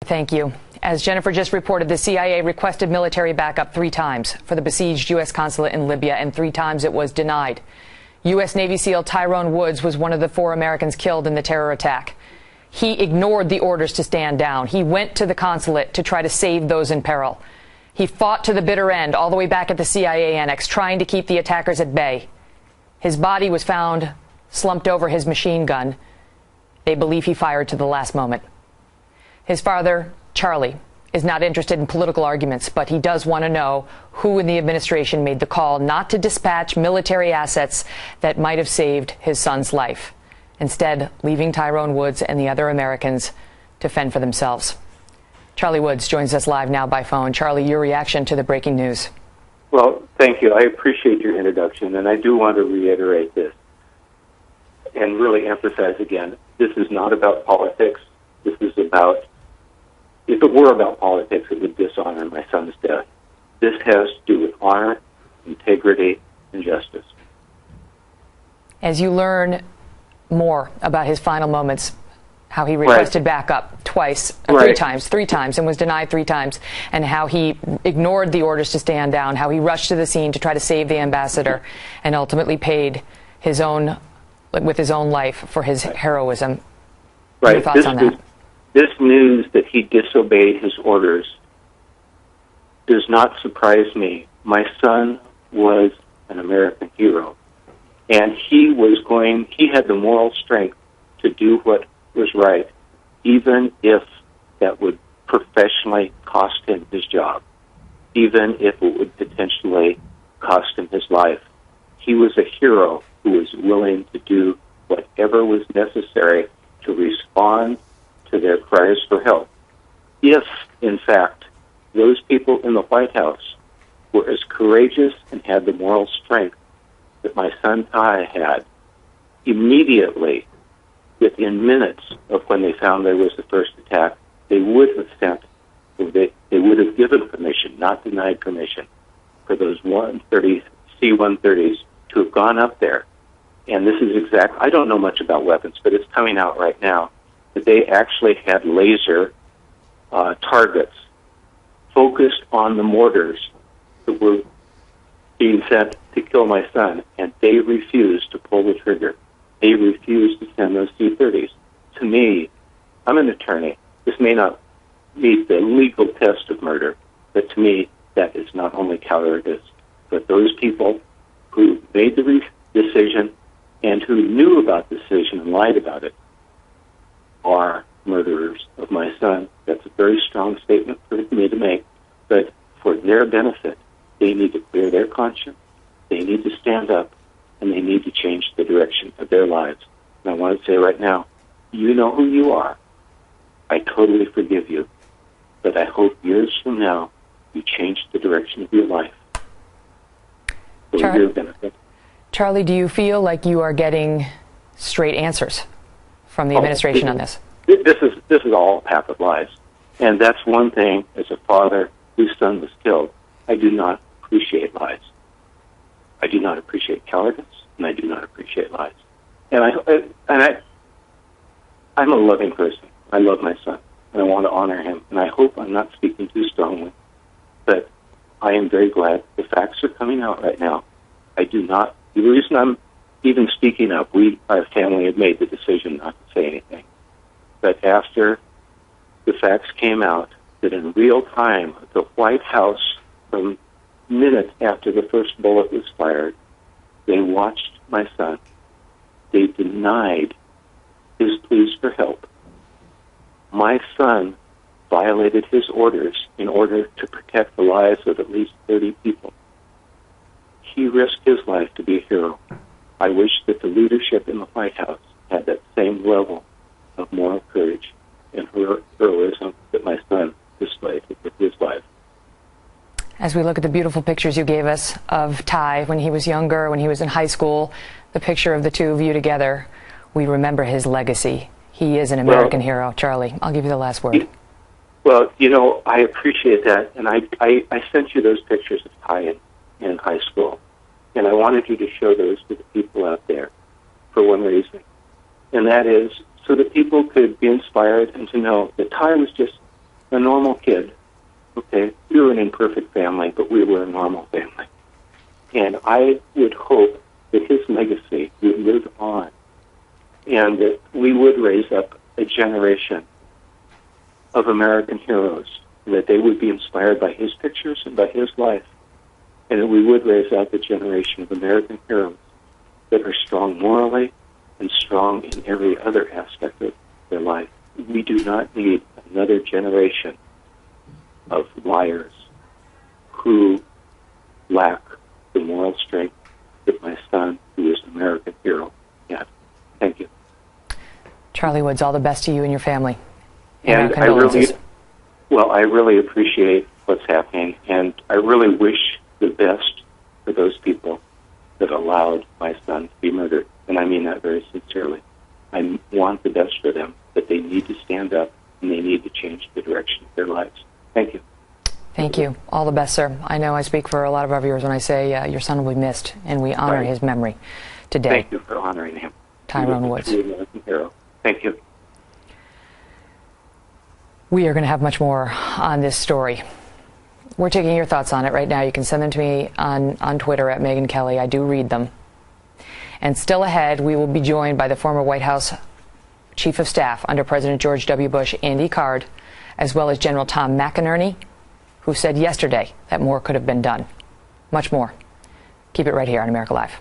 thank you. As Jennifer just reported, the CIA requested military backup 3 times for the besieged U.S. consulate in Libya, and 3 times it was denied. U.S. Navy SEAL Tyrone Woods was one of the 4 Americans killed in the terror attack. He ignored the orders to stand down. He went to the consulate to try to save those in peril. He fought to the bitter end, all the way back at the CIA annex, trying to keep the attackers at bay. His body was found slumped over his machine gun. They believe he fired to the last moment. His father, Charlie, is not interested in political arguments, but he does want to know who in the administration made the call not to dispatch military assets that might have saved his son's life, instead leaving Tyrone Woods and the other Americans to fend for themselves. Charlie Woods joins us live now by phone. Charlie, your reaction to the breaking news. Well, thank you. I appreciate your introduction, and I do want to reiterate this and really emphasize again, this is not about politics. This is about, if it were about politics, it would dishonor my son's death. This has to do with honor, integrity, and justice. As you learn more about his final moments, how he requested backup twice, 3 times, and was denied 3 times, and how he ignored the orders to stand down, how he rushed to the scene to try to save the ambassador, and ultimately paid with his own life for his heroism. Your thoughts on that? This news that he disobeyed his orders does not surprise me. My son was an American hero, and he had the moral strength to do what was right, even if that would professionally cost him his job, even if it would potentially cost him his life. He was a hero who was willing to do whatever was necessary to respond to their cries for help. If, in fact, those people in the White House were as courageous and had the moral strength that my son Ty had, immediately, within minutes of when they found there was the first attack, they would have given permission, not denied permission, for those C-130s to have gone up there. And this is I don't know much about weapons, but it's coming out right now, that they actually had laser targets focused on the mortars that were being sent to kill my son, and they refused to pull the trigger. They refused to send those C-30s. To me, I'm an attorney. This may not meet the legal test of murder, but to me, that is not only cowardice, but those people who made the decision and who knew about the decision and lied about it are murderers of my son. That's a very strong statement for me to make, but for their benefit, they need to clear their conscience, they need to stand up, and they need to change the direction of their lives. And I want to say right now, you know who you are. I totally forgive you, but I hope years from now you change the direction of your life for your benefit. Charlie, do you feel like you are getting straight answers from the administration on this? This is all a pack of lies. And that's one thing, as a father whose son was killed, I do not appreciate lies. I do not appreciate cowardice, and I do not appreciate lies. And I'm a loving person. I love my son, and I want to honor him. And I hope I'm not speaking too strongly, but I am very glad the facts are coming out right now. The reason I'm even speaking up, our family had made the decision not to say anything. But after the facts came out, that in real time, the White House, from minutes after the first bullet was fired, they watched my son. They denied his pleas for help. My son violated his orders in order to protect the lives of at least 30 people. He risked his life to be a hero. I wish that the leadership in the White House had that same level of moral courage and heroism that my son displayed with his life. As we look at the beautiful pictures you gave us of Ty when he was younger, when he was in high school, the picture of the two of you together, we remember his legacy. He is an American hero. Charlie, I'll give you the last word. Well, I appreciate that, and I sent you those pictures of Ty in high school, and I wanted you to show those to the people out there for one reason, and that is so that people could be inspired and to know that Ty was just a normal kid. Okay, we were an imperfect family, but we were a normal family. And I would hope that his legacy would live on, and that we would raise up a generation of American heroes, that they would be inspired by his pictures and by his life, and that we would raise up a generation of American heroes that are strong morally and strong in every other aspect of their life. We do not need another generation of liars who lack the moral strength that my son, who is an American hero, had. Thank you. Charlie Woods, all the best to you and your family. And I really appreciate what's happening, and I really wish the best for those people that allowed my son to be murdered. And I mean that very sincerely. I want the best for them, but they need to stand up and they need to change the direction of their lives. Thank you. Thank you. All the best, sir. I know I speak for a lot of our viewers when I say your son will be missed, and we honor his memory today. Thank you for honoring him. Tyrone Woods. He was an American hero. Thank you. We are going to have much more on this story. We're taking your thoughts on it right now. You can send them to me on Twitter at Megyn Kelly. I do read them. And still ahead, we will be joined by the former White House Chief of Staff under President George W. Bush, Andy Card, as well as General Tom McInerney, who said yesterday that more could have been done. Much more. Keep it right here on America Live.